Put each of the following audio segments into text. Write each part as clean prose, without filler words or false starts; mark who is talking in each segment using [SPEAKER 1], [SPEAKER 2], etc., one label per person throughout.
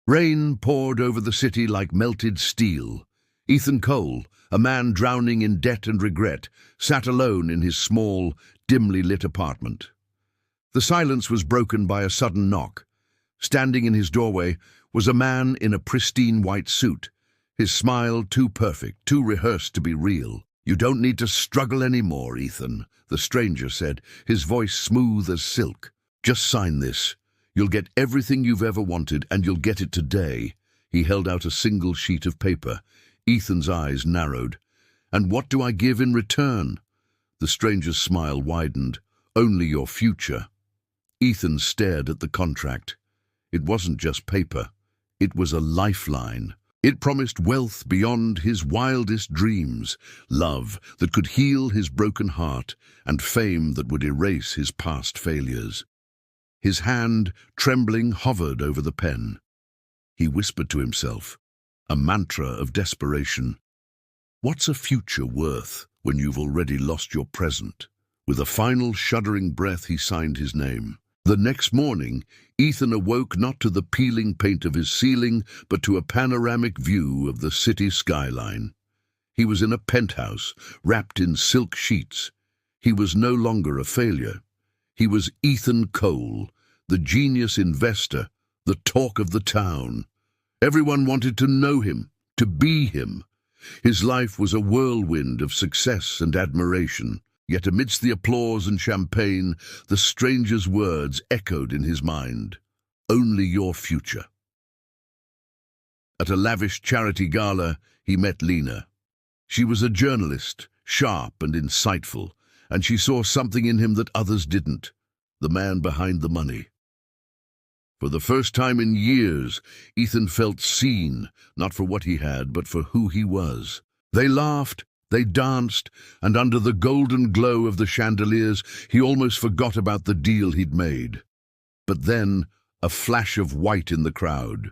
[SPEAKER 1] Rain poured over the city like melted steel. Ethan Cole, a man drowning in debt and regret, sat alone in his small, dimly lit apartment. The silence was broken by a sudden knock. Standing in his doorway was a man in a pristine white suit, his smile too perfect, too rehearsed to be real. "You don't need to struggle anymore, Ethan," the stranger said, his voice smooth as silk. "Just sign this. You'll get everything you've ever wanted, and you'll get it today." He held out a single sheet of paper. Ethan's eyes narrowed. "And what do I give in return?" The stranger's smile widened. "Only your future." Ethan stared at the contract. It wasn't just paper. It was a lifeline. It promised wealth beyond his wildest dreams, love that could heal his broken heart, and fame that would erase his past failures. His hand, trembling, hovered over the pen. He whispered to himself, a mantra of desperation. "What's a future worth when you've already lost your present?" With a final shuddering breath, he signed his name. The next morning, Ethan awoke not to the peeling paint of his ceiling, but to a panoramic view of the city skyline. He was in a penthouse, wrapped in silk sheets. He was no longer a failure. He was Ethan Cole, the genius investor, the talk of the town. Everyone wanted to know him, to be him. His life was a whirlwind of success and admiration. Yet amidst the applause and champagne, the stranger's words echoed in his mind. "Only your future." At a lavish charity gala, he met Lena. She was a journalist, sharp and insightful, and she saw something in him that others didn't, the man behind the money. For the first time in years, Ethan felt seen, not for what he had, but for who he was. They laughed, they danced, and under the golden glow of the chandeliers, he almost forgot about the deal he'd made. But then, a flash of white in the crowd.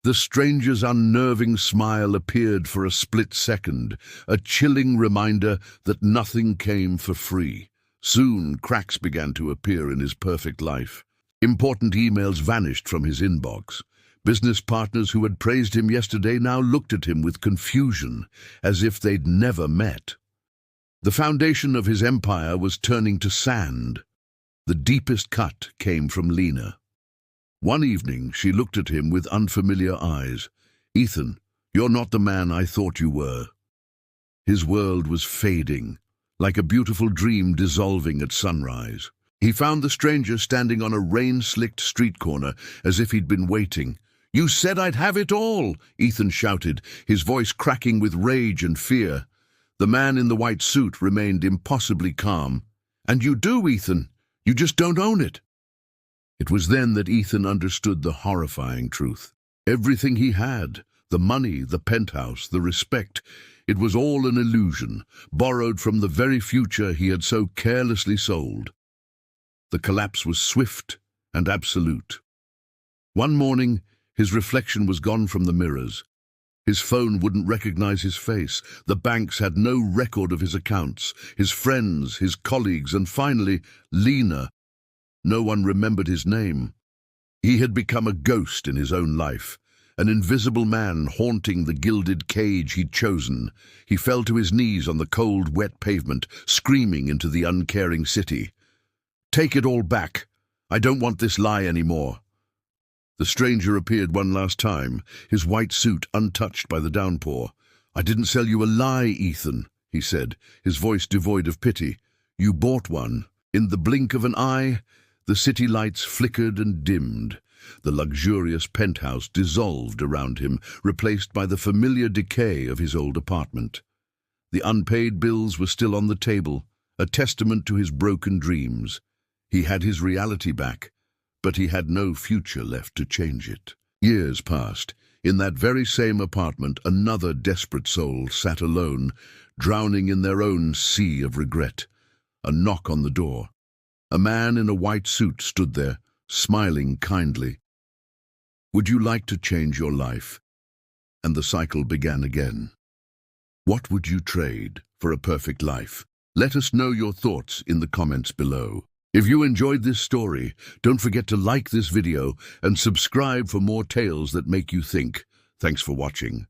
[SPEAKER 1] The stranger's unnerving smile appeared for a split second, a chilling reminder that nothing came for free. Soon, cracks began to appear in his perfect life. Important emails vanished from his inbox. Business partners who had praised him yesterday now looked at him with confusion, as if they'd never met. The foundation of his empire was turning to sand. The deepest cut came from Lena. One evening, she looked at him with unfamiliar eyes. "Ethan, you're not the man I thought you were." His world was fading, like a beautiful dream dissolving at sunrise. He found the stranger standing on a rain-slicked street corner, as if he'd been waiting. "You said I'd have it all," Ethan shouted, his voice cracking with rage and fear. The man in the white suit remained impossibly calm. "And you do, Ethan. You just don't own it." It was then that Ethan understood the horrifying truth. Everything he had, the money, the penthouse, the respect, it was all an illusion, borrowed from the very future he had so carelessly sold. The collapse was swift and absolute. One morning, his reflection was gone from the mirrors. His phone wouldn't recognize his face. The banks had no record of his accounts, his friends, his colleagues, and finally, Lena. No one remembered his name. He had become a ghost in his own life, an invisible man haunting the gilded cage he'd chosen. He fell to his knees on the cold, wet pavement, screaming into the uncaring city. "Take it all back. I don't want this lie anymore." The stranger appeared one last time, his white suit untouched by the downpour. "I didn't sell you a lie, Ethan," he said, his voice devoid of pity. "You bought one." In the blink of an eye, the city lights flickered and dimmed. The luxurious penthouse dissolved around him, replaced by the familiar decay of his old apartment. The unpaid bills were still on the table, a testament to his broken dreams. He had his reality back, but he had no future left to change it. Years passed. In that very same apartment, another desperate soul sat alone, drowning in their own sea of regret. A knock on the door. A man in a white suit stood there, smiling kindly. "Would you like to change your life?" And the cycle began again. What would you trade for a perfect life? Let us know your thoughts in the comments below. If you enjoyed this story, don't forget to like this video and subscribe for more tales that make you think. Thanks for watching.